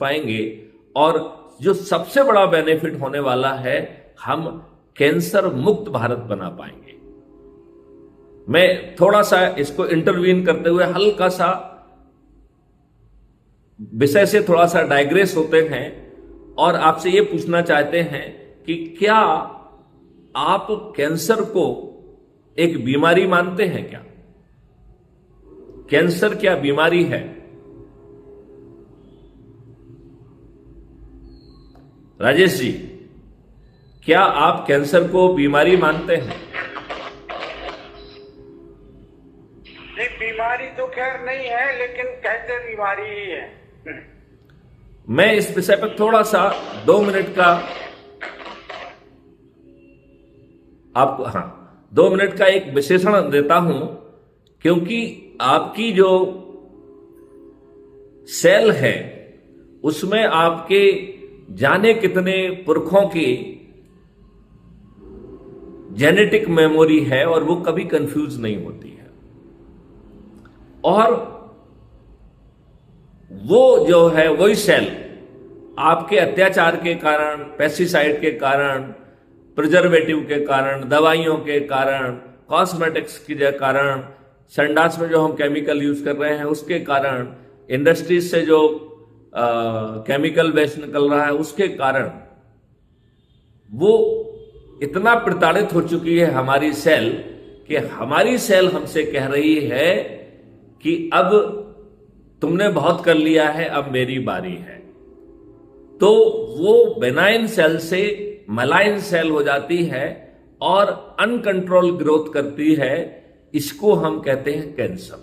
पाएंगे, और जो सबसे बड़ा बेनिफिट होने वाला है, हम कैंसर मुक्त भारत बना पाएंगे। मैं थोड़ा सा इसको इंटरवीन करते हुए हल्का सा विषय से थोड़ा सा डाइग्रेस होते हैं और आपसे यह पूछना चाहते हैं कि क्या आप कैंसर को एक बीमारी मानते हैं? क्या कैंसर क्या बीमारी है? राजेश जी, क्या आप कैंसर को बीमारी मानते हैं? ये बीमारी तो खैर नहीं है, लेकिन कहते बीमारी ही है। मैं इस विषय पर थोड़ा सा 2 मिनट का आपको 2 मिनट का एक विशेषण देता हूं, क्योंकि आपकी जो सेल है उसमें आपके जाने कितने पुरखों की जेनेटिक मेमोरी है और वो कभी कंफ्यूज नहीं होती है। और वो जो है वही सेल आपके अत्याचार के कारण, पेस्टिसाइड के कारण, प्रिजर्वेटिव के कारण, दवाइयों के कारण, कॉस्मेटिक्स के कारण, संडास में जो हम केमिकल यूज कर रहे हैं उसके कारण, इंडस्ट्रीज से जो केमिकल वेस्ट निकल रहा है उसके कारण, वो इतना प्रताड़ित हो चुकी है हमारी सेल कि हमारी सेल हमसे कह रही है कि अब तुमने बहुत कर लिया है, अब मेरी बारी है। तो वो बेनाइन सेल से मलाइन सेल हो जाती है और अनकंट्रोल ग्रोथ करती है। इसको हम कहते हैं कैंसर।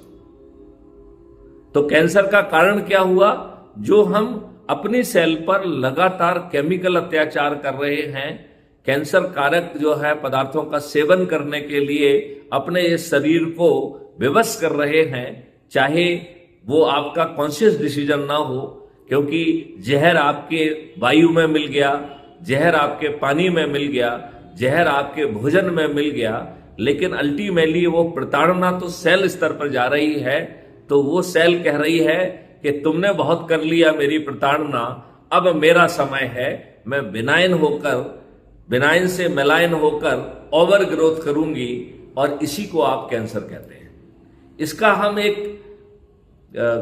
तो कैंसर का कारण क्या हुआ? जो हम अपनी सेल पर लगातार केमिकल अत्याचार कर रहे हैं, कैंसर कारक जो है पदार्थों का सेवन करने के लिए अपने इस शरीर को विवश कर रहे हैं, चाहे वो आपका कॉन्शियस डिसीजन ना हो, क्योंकि जहर आपके वायु में मिल गया, जहर आपके पानी में मिल गया, जहर आपके भोजन में मिल गया, लेकिन अल्टीमेटली वो प्रताड़ना तो सेल स्तर पर जा रही है। तो वो सेल कह रही है कि तुमने बहुत कर लिया मेरी प्रताड़ना, अब मेरा समय है, मैं बिनाइन से मेलाइन होकर ओवर ग्रोथ करूंगी, और इसी को आप कैंसर कहते हैं। इसका हम एक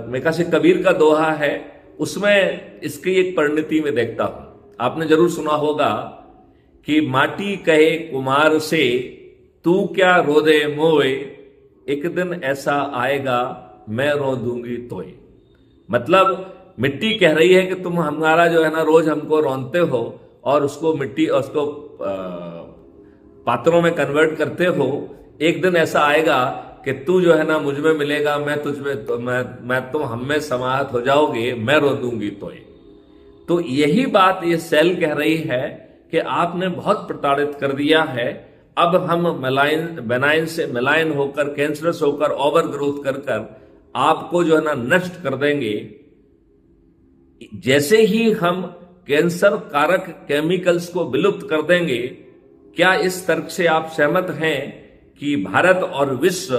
मेरे से कबीर का दोहा है, उसमें इसकी एक परिणति में देखता हूं। आपने जरूर सुना होगा कि माटी कहे कुमार से, तू क्या रो दे मोए, एक दिन ऐसा आएगा मैं रो दूंगी तोय। मतलब मिट्टी कह रही है कि तुम हमारा जो है ना रोज हमको रौंदते हो और उसको मिट्टी और उसको पात्रों में कन्वर्ट करते हो, एक दिन ऐसा आएगा कि तू जो है ना मुझ में मिलेगा, मैं तुझ में, तो मैं तुम हम में समाहित हो जाओगे, मैं रो दूंगी तोय। तो यही बात ये सेल कह रही है कि आपने बहुत प्रताड़ित कर दिया है, अब हम बेनाइन से मेलाइन होकर, कैंसरस होकर, ओवर ग्रोथ कर आपको जो है ना नष्ट कर देंगे। जैसे ही हम कैंसर कारक केमिकल्स को विलुप्त कर देंगे, क्या इस तर्क से आप सहमत हैं कि भारत और विश्व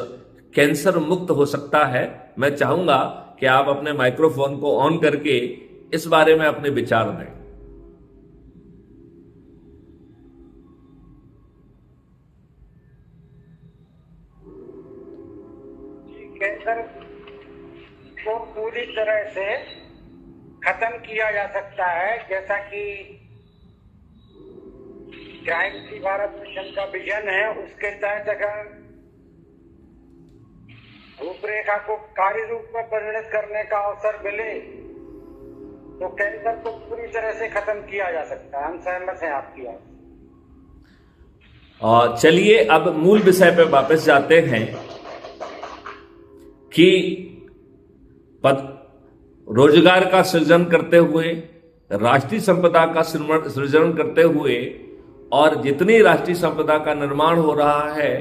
कैंसर मुक्त हो सकता है? मैं चाहूंगा कि आप अपने माइक्रोफोन को ऑन करके इस बारे में अपने विचार दें। कैंसर को पूरी तरह से खत्म किया जा सकता है, जैसा कि क्राइम फ्री भारत मिशन का विजन है, उसके तहत अगर रूपरेखा को कार्य रूप में परिणत करने का अवसर मिले तो कैंसर को पूरी तरह से खत्म किया जा सकता है। हम सहमत हैं आपकी बात। और चलिए अब मूल विषय पर वापस जाते हैं कि रोजगार का सृजन करते हुए, राष्ट्रीय संपदा का सृजन करते हुए, और जितनी राष्ट्रीय संपदा का निर्माण हो रहा है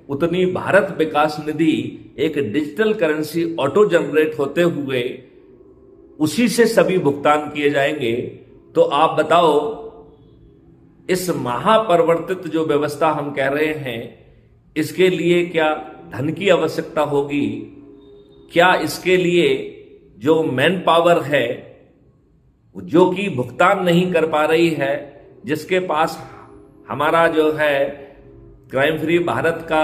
उतनी भारत विकास निधि एक डिजिटल करेंसी ऑटो जनरेट होते हुए उसी से सभी भुगतान किए जाएंगे। तो आप बताओ, इस महापरिवर्तित जो व्यवस्था हम कह रहे हैं, इसके लिए क्या धन की आवश्यकता होगी? क्या इसके लिए जो मैन पावर है जो कि भुगतान नहीं कर पा रही है, जिसके पास हमारा जो है क्राइम फ्री भारत का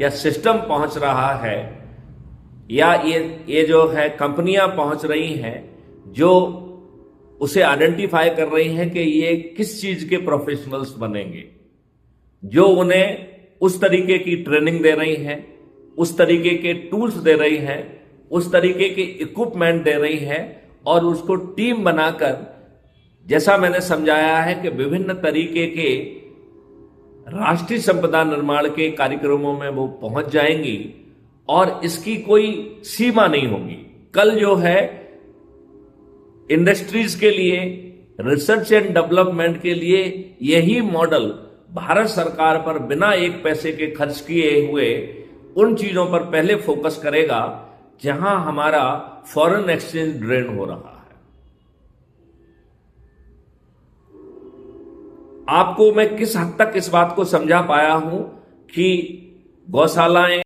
या सिस्टम पहुंच रहा है, या ये जो है कंपनियां पहुंच रही हैं जो उसे आइडेंटिफाई कर रही हैं कि ये किस चीज के प्रोफेशनल्स बनेंगे, जो उन्हें उस तरीके की ट्रेनिंग दे रही हैं, उस तरीके के टूल्स दे रही हैं, उस तरीके के इक्विपमेंट दे रही हैं, और उसको टीम बनाकर, जैसा मैंने समझाया है कि विभिन्न तरीके के राष्ट्रीय संपदा निर्माण के कार्यक्रमों में वो पहुंच जाएंगी और इसकी कोई सीमा नहीं होगी। कल जो है इंडस्ट्रीज के लिए, रिसर्च एंड डेवलपमेंट के लिए यही मॉडल भारत सरकार पर बिना एक पैसे के खर्च किए हुए उन चीजों पर पहले फोकस करेगा जहां हमारा फॉरेन एक्सचेंज ड्रेन हो रहा है। आपको मैं किस हद तक इस बात को समझा पाया हूं कि गौशालाएं